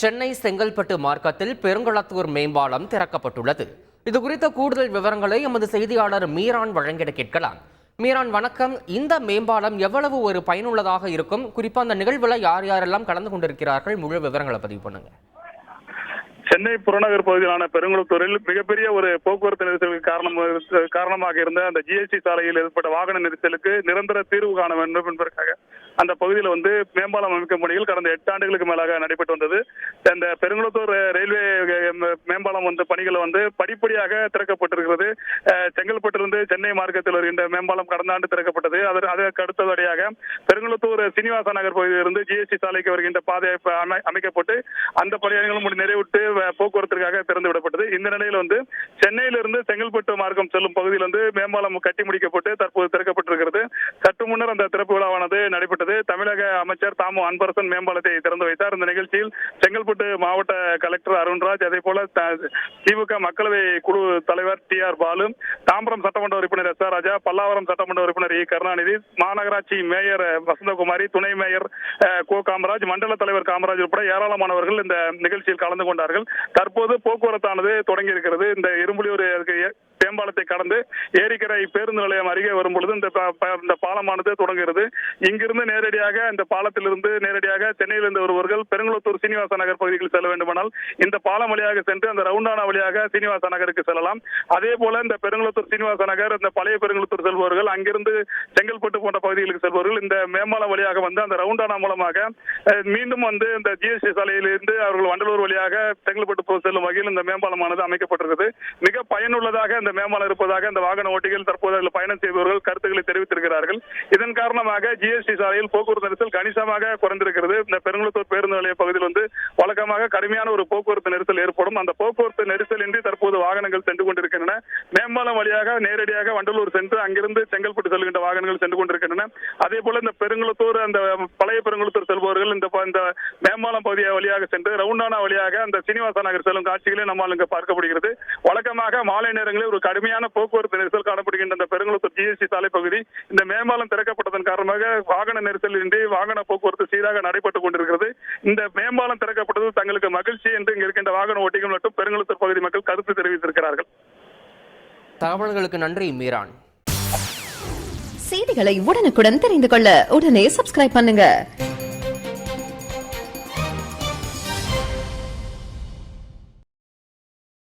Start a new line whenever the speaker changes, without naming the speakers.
சென்னை செங்கல்பட்டு மார்க்கத்தில் பெருங்குளத்தூர் மேம்பாலம் திறக்கப்பட்டுள்ளது. இது குறித்த கூடுதல் விவரங்களை எமது செய்தியாளர் மீரான் வழங்கிட கேட்கலாம். மீரான், வணக்கம். இந்த மேம்பாலம் எவ்வளவு ஒரு பயனுள்ளதாக இருக்கும்? குறிப்பா அந்த நிகழ்வுல யார் யாரெல்லாம் கலந்து கொண்டிருக்கிறார்கள்? முழு விவரங்களை பதிவு பண்ணுங்க.
சென்னை புறநகர் பகுதியிலான பெருங்குளத்தூரில் மிகப்பெரிய ஒரு போக்குவரத்து நெரிசலுக்கு காரணமாக இருந்த அந்த ஜிஎஸ்டி சாலையில் ஏற்பட்ட வாகன நெரிசலுக்கு நிரந்தர தீர்வு காண வேண்டும் என்பதற்காக அந்த பகுதியில் மேம்பாலம் அமைக்கும் பணிகள் கடந்த 8 ஆண்டுகளுக்கு மேலாக நடைபெற்று வந்தது. அந்த பெருங்குளத்தூர் ரயில்வே மேம்பாலம் பணிகள் படிப்படியாக திறக்கப்பட்டிருக்கிறது. செங்கல்பட்டிலிருந்து சென்னை மார்க்கத்தில் வருகின்ற மேம்பாலம் கடந்த ஆண்டு திறக்கப்பட்டது. அதற்கு அடுத்தபடியாக பெருங்குளத்தூர் சீனிவாச நகர் பகுதியிலிருந்து ஜிஎஸ்டி சாலைக்கு வருகின்ற பாதை அமைக்கப்பட்டு அந்த பணிகளும் நிறைவுற்று போக்குவரத்திற்காக திறந்து விடப்பட்டது. இந்த நிலையில் சென்னையிலிருந்து செங்கல்பட்டு மார்க்கம் செல்லும் பகுதியில் மேம்பாலம் கட்டி முடிக்கப்பட்டு தற்போது திறக்கப்பட்டிருக்கிறது. சற்று முன்னர் அந்த திறப்பு விழாவானது நடைபெற்றது. தமிழக அமைச்சர் தாமு அன்பரசன் மேம்பாலத்தை திறந்து வைத்தார். இந்த நிகழ்ச்சியில் செங்கல்பட்டு மாவட்ட கலெக்டர் அருண்ராஜ், அதே போல திமுக மக்களவை குழு தலைவர் TR பாலு, தாம்பரம் சட்டமன்ற உறுப்பினர் SR ராஜா, பல்லாவரம் சட்டமன்ற உறுப்பினர் கருணாநிதி, மாநகராட்சி மேயர் வசந்தகுமாரி, துணை மேயர் கோ காமராஜ், மண்டல தலைவர் காமராஜ் உட்பட ஏராளமானவர்கள் இந்த நிகழ்ச்சியில் கலந்து கொண்டார்கள். தற்போது போக்குவரத்தானது தொடங்கி இருக்கிறது. இந்த இரும்புலியூர் மேம்பாலத்தை கடந்து ஏரிக்கரை பேருந்து நிலையம் அருகே வரும்பொழுது இந்த பாலமானது தொடங்குகிறது. இங்கிருந்து நேரடியாக இந்த பாலத்திலிருந்து நேரடியாக சென்னையிலிருந்து வருபவர்கள் பெருங்குளத்தூர் சீனிவாச நகர் பகுதிக்கு செல்ல வேண்டுமானால் இந்த பாலம் வழியாக சென்று அந்த ரவுண்டானா வழியாக சீனிவாச நகருக்கு செல்லலாம். அதே போல இந்த பெருங்குளத்தூர் சீனிவாச நகர், இந்த பழைய பெருங்குளத்தூர் செல்பவர்கள், அங்கிருந்து செங்கல்பட்டு போன்ற பகுதிகளுக்கு செல்பவர்கள் இந்த மேம்பாலம் வழியாக அந்த ரவுண்டானா மூலமாக மீண்டும் இந்த ஜிஎஸ்டி சாலையிலிருந்து அவர்கள் வண்டலூர் வழியாக செங்கல்பட்டு செல்லும் வகையில் இந்த மேம்பாலமானது அமைக்கப்பட்டிருக்கிறது. மிக பயனுள்ளதாக இந்த மேம்பாலம் இருப்பதாக இந்த வாகன ஓட்டிகள் தற்போது அதில் பயணம் செய்பவர்கள் கருத்துக்களை தெரிவித்திருக்கிறார்கள். இதன் காரணமாக ஜிஎஸ்டி சாலையில் போக்குவரத்து நெரிசல் கணிசமாக குறைந்திருக்கிறது. இந்த பெருங்குளத்தூர் பேருந்து நிலைய பகுதியில் வழக்கமாக கடுமையான ஒரு போக்குவரத்து நெரிசல் ஏற்படும். அந்த போக்குவரத்து நெரிசல் இன்றி தற்போது வாகனங்கள் சென்று கொண்டிருக்கின்றன. மேம்பாலம் வழியாக நேரடியாக வண்டலூர் சென்று அங்கிருந்து செங்கல்பட்டு செல்கின்ற வாகனங்கள் சென்று கொண்டிருக்கின்றன. அதே போல இந்த பெருங்குளத்தூர், அந்த பழைய பெருங்குளத்தூர் செல்பவர்கள் இந்த மேம்பாலம் பகுதியை வழியாக சென்று ரவுண்டானா வழியாக அந்த சீனிவாச நகர் செல்லும் காட்சிகளை நம்மால் இங்கு பார்க்கப்படுகிறது. வழக்கமாக மாலை நேரங்களில் ஒரு கடுமையான போக்குவரத்து நெரிசல் காணப்படுகின்ற இந்த பெருங்குளத்தூர் ஜிஎஸ்டி சாலை பகுதி இந்த மேம்பாலம் திறக்கப்பட்டதன் காரணமாக வாகன நெரிசல் இன்றி வாகன போக்குவரத்து சீராக நடைபெற்றுக் கொண்டிருக்கிறது. இந்த மேம்பாலம் திறக்கப்பட்டது தங்களுக்கு மகிழ்ச்சி என்று இங்கு இருக்கின்ற வாகன ஓட்டிகள் மற்றும் பெருங்குளத்தூர் பகுதி மக்கள் கருத்து தெரிவித்திருக்கிறார்கள்.
தகவல்களுக்கு நன்றி மீரான்.
செய்திகளை உடனுக்குடன் தெரிந்து கொள்ள உடனே சப்ஸ்கிரைப் பண்ணுங்க.